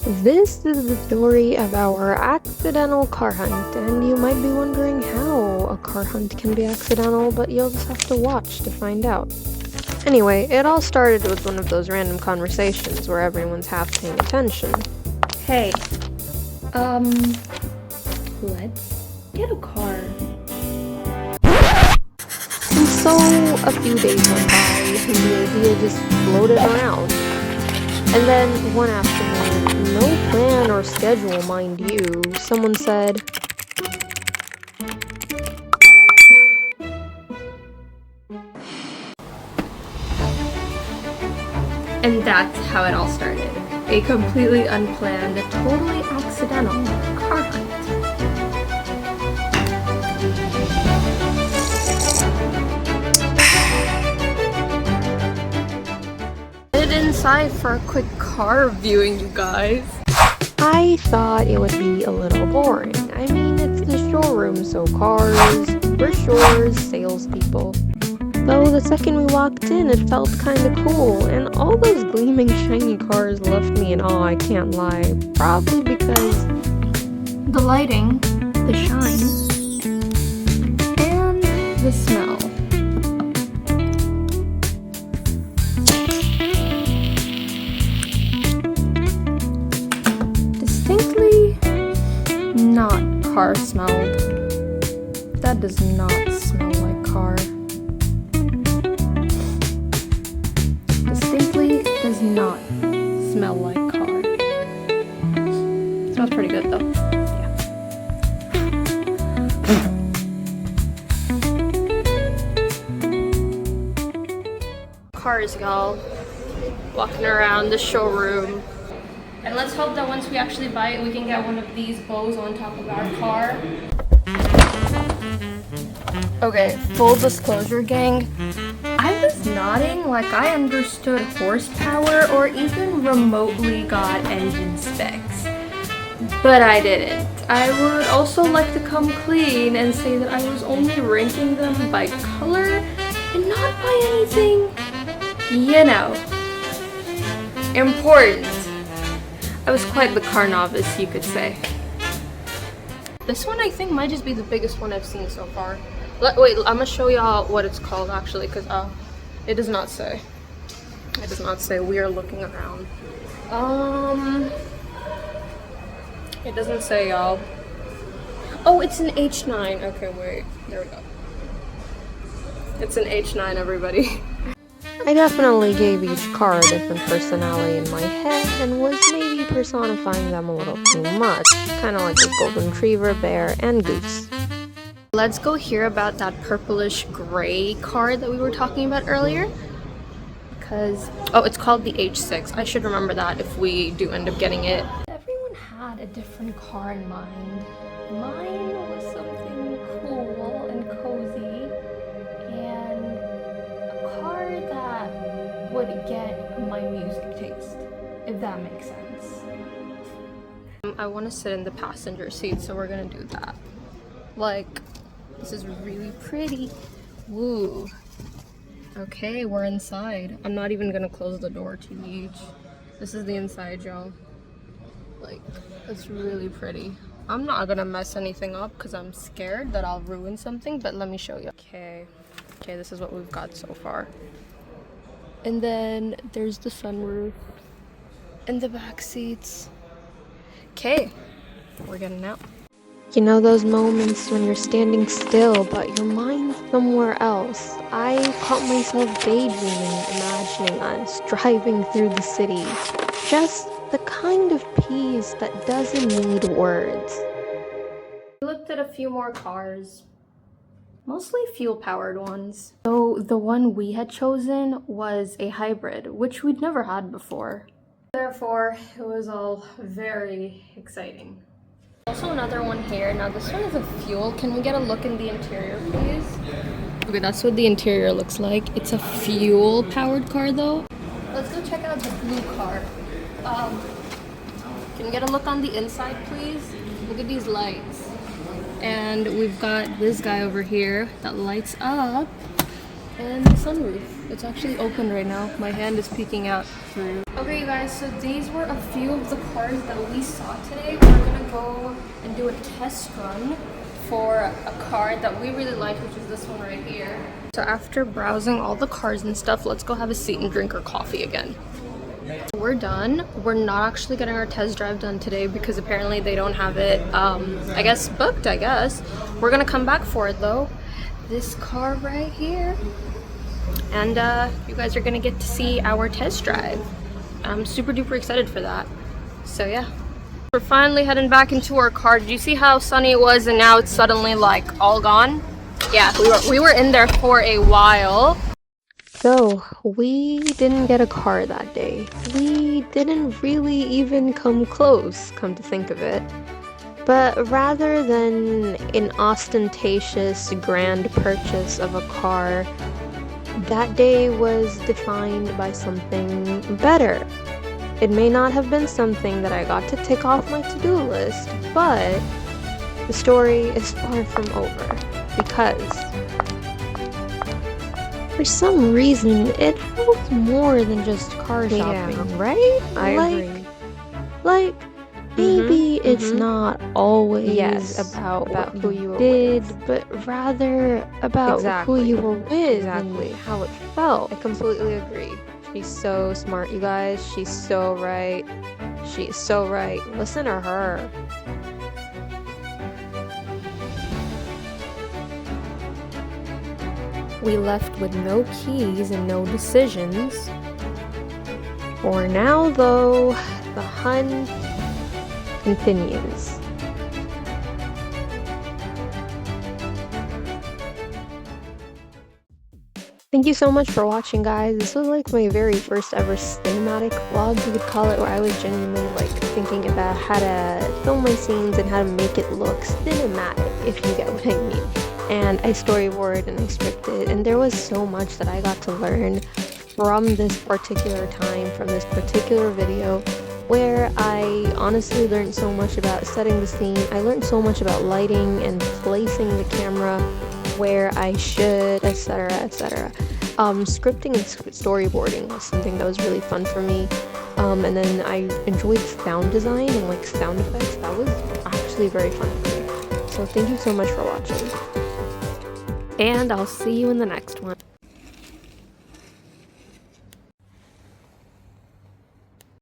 This is the story of our accidental car hunt, and you might be wondering how a car hunt can be accidental, but you'll just have to watch to find out. Anyway, it all started with one of those random conversations where everyone's half paying attention. Hey, let's get a car. And so a few days went by, and the idea just floated around. And then one afternoon, no plan or schedule, mind you, someone said, And that's how it all started. A completely unplanned, totally accidental car hunt. Headed inside for a quick car viewing, you guys. I thought it would be a little boring. I mean, it's the showroom, so cars, brochures, salespeople. Though the second we walked in, it felt kinda cool, and all those gleaming shiny cars left me in awe, I can't lie. Probably because The lighting, the shine, and the smell. Distinctly not car smelled. That does not smell like car. Distinctly does not smell like car. Smells pretty good though. Cars, y'all. Walking around the showroom. And let's hope that once we actually buy it, we can get one of these bows on top of our car. Okay, full disclosure, gang. I was nodding like I understood horsepower or even remotely got engine specs. But I didn't. I would also like to come clean and say that I was only ranking them by color and not by anything, you know, important. I was quite the car novice, you could say. This one I think might just be the biggest one I've seen so far. Wait, I'm gonna show y'all what it's called actually, because it does not say. It does not say. We are looking around. It doesn't say, y'all. Oh, it's an H9. Okay, wait. There we go. It's an H9, everybody. I definitely gave each car a different personality in my head and was maybe personifying them a little too much, kind of like the golden retriever, bear, and goose. Let's go hear about that purplish gray car that we were talking about earlier. Because, oh, it's called the H6. I should remember that if we do end up getting it. Everyone had a different car in mind. Mine was something cool and cozy, and a car that would get my music taste, if that makes sense. I want to sit in the passenger seat, so we're gonna do that. Like, this is really pretty. Woo. Okay, we're inside. I'm not even gonna close the door to each. This is the inside, y'all. Like, it's really pretty. I'm not gonna mess anything up because I'm scared that I'll ruin something, but let me show you. Okay, this is what we've got so far. And then there's the sunroof and the back seats. Okay, we're getting out. You know those moments when you're standing still, but your mind's somewhere else? I caught myself daydreaming, imagining us driving through the city. Just the kind of peace that doesn't need words. We looked at a few more cars, mostly fuel-powered ones. So the one we had chosen was a hybrid, which we'd never had before. Therefore, it was all very exciting. Also another one here. Now this one is a fuel. Can we get a look in the interior, please? Okay, that's what the interior looks like. It's a fuel-powered car though. Let's go check out the blue car. Can we get a look on the inside, please? Look at these lights. And we've got this guy over here that lights up. And the sunroof. It's actually open right now. My hand is peeking out through. Okay, you guys, so these were a few of the cars that we saw today. We're gonna go and do a test run for a car that we really like, which is this one right here. So after browsing all the cars and stuff, let's go have a seat and drink our coffee again. We're done. We're not actually getting our test drive done today because apparently they don't have it, I guess, booked, I guess. We're gonna come back for it though. This car right here. And you guys are gonna get to see our test drive. I'm super duper excited for that. So yeah. We're finally heading back into our car. Did you see how sunny it was and now it's suddenly like all gone? Yeah, we were in there for a while. So, we didn't get a car that day. We didn't really even come close, come to think of it. But rather than an ostentatious grand purchase of a car, that day was defined by something better. It may not have been something that I got to tick off my to-do list, but the story is far from over because for some reason it feels more than just car shopping, right? I agree. Like maybe it's not always about who you did, but rather about who you were with and how it felt. I completely agree. She's so smart, you guys. She's so right. She's so right. Listen to her. We left with no keys and no decisions. For now, though, the hunt continues. Thank you so much for watching, guys. This was like my very first ever cinematic vlog, you could call it, where I was genuinely like thinking about how to film my scenes and how to make it look cinematic, if you get what I mean. And I storyboard and I scripted, and there was so much that I got to learn from this particular time, from this particular video, where I honestly learned so much about setting the scene. I learned so much about lighting and placing the camera where I should, etc., etc. Scripting and storyboarding was something that was really fun for me. And then I enjoyed sound design and like sound effects. That was actually very fun for me. So thank you so much for watching. And I'll see you in the next one.